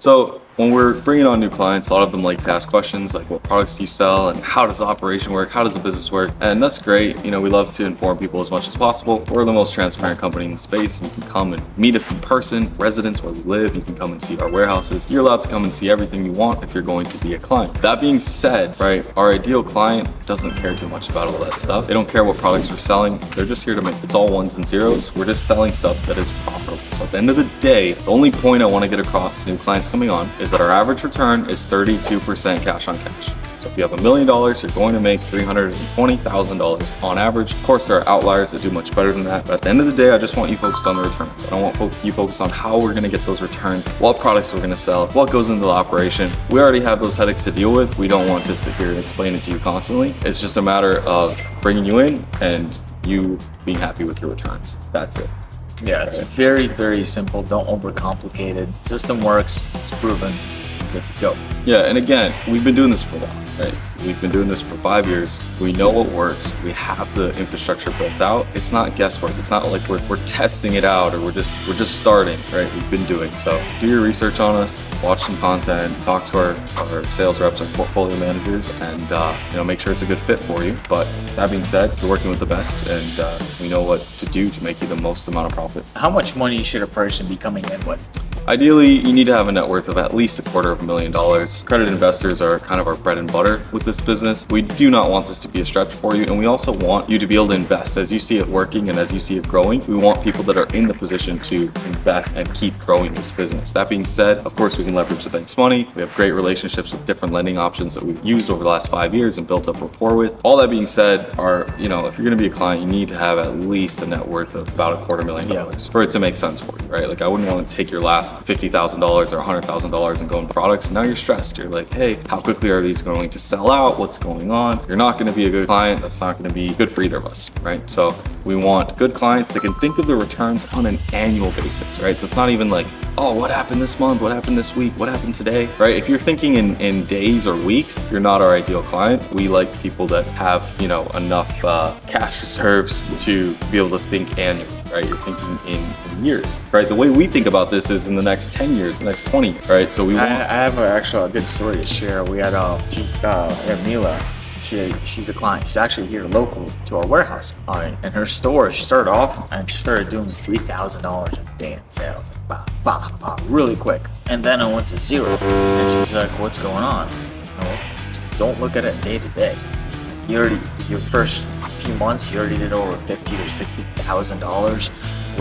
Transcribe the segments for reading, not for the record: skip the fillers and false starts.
So when we're bringing on new clients, a lot of them like to ask questions like, what products do you sell and how does the operation work? How does the business work? And that's great. You know, we love to inform people as much as possible. We're the most transparent company in the space. You can come and meet us in person, residence where we live. You can come and see our warehouses. You're allowed to come and see everything you want if you're going to be a client. That being said, right, our ideal client doesn't care too much about all that stuff. They don't care what products we're selling. They're just here to make, it's all ones and zeros. We're just selling stuff that is profitable. So at the end of the day, the only point I want to get across to new clients coming on is that our average return is 32% cash on cash. So if you have $1 million, you're going to make $320,000 on average. Of course, there are outliers that do much better than that. But at the end of the day, I just want you focused on the returns. I don't want you focused on how we're going to get those returns, what products we're going to sell, what goes into the operation. We already have those headaches to deal with. We don't want to sit here and explain it to you constantly. It's just a matter of bringing you in and you being happy with your returns. That's it. Yeah, it's very, very simple. Don't overcomplicate it. System works. It's proven. Good to go. Yeah, and again, we've been doing this for a while, right? We've been doing this for 5 years. We know what works. We have the infrastructure built out. It's not guesswork. It's not like we're testing it out or we're just starting, right? We've been doing. So do your research on us, watch some content, talk to our sales reps, our portfolio managers, and make sure it's a good fit for you. But that being said, we're working with the best, and we know what to do to make you the most amount of profit. How much money should a person be coming in with? Ideally, you need to have a net worth of at least $250,000. Accredited investors are kind of our bread and butter with this business. We do not want this to be a stretch for you, and we also want you to be able to invest. As you see it working and as you see it growing, we want people that are in the position to invest and keep growing this business. That being said, of course, we can leverage the bank's money. We have great relationships with different lending options that we've used over the last 5 years and built up rapport with. All that being said, if you're going to be a client, you need to have at least a net worth of about $250,000 for it to make sense for you, right? Like, I wouldn't want to take your last $50,000 or $100,000 and go into products. Now you're stressed. You're like, hey, how quickly are these going to sell out? What's going on? You're not going to be a good client. That's not going to be good for either of us, right? So we want good clients that can think of the returns on an annual basis, right? So it's not even like, oh, what happened this month? What happened this week? What happened today, right? If you're thinking in days or weeks, you're not our ideal client. We like people that have, enough cash reserves to be able to think annually, right? You're thinking in years, right? The way we think about this is in the next 10 years, the next 20 years, right? So I have a good story to share. We had Mila. She's a client. She's actually here local to our warehouse. In her store, she started off and she started doing $3,000 a day in sales. Like, bah, bah, really quick. And then it went to zero. And she's like, what's going on? Don't look at it day to day. Your first few months, you already did over $50,000 or $60,000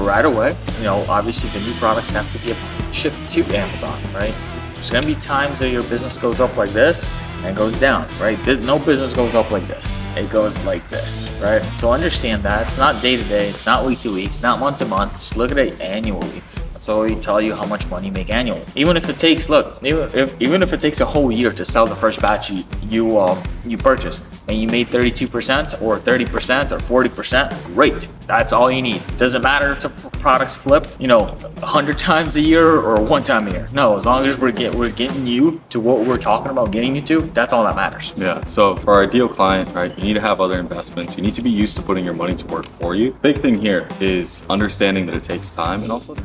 right away. Obviously the new products have to get shipped to Amazon, right? There's gonna be times that your business goes up like this and goes down, right? No business goes up like this. It goes like this, right? So understand that it's not day to day, it's not week to week, it's not month to month. Just look at it annually. So we tell you how much money you make annually. Even if it takes a whole year to sell the first batch you purchased, and you made 32% or 30% or 40%, great. That's all you need. Doesn't matter if the products flip, 100 times a year or one time a year. No, as long as we're getting you to what we're talking about getting you to, that's all that matters. Yeah. So for our ideal client, right, you need to have other investments. You need to be used to putting your money to work for you. Big thing here is understanding that it takes time and also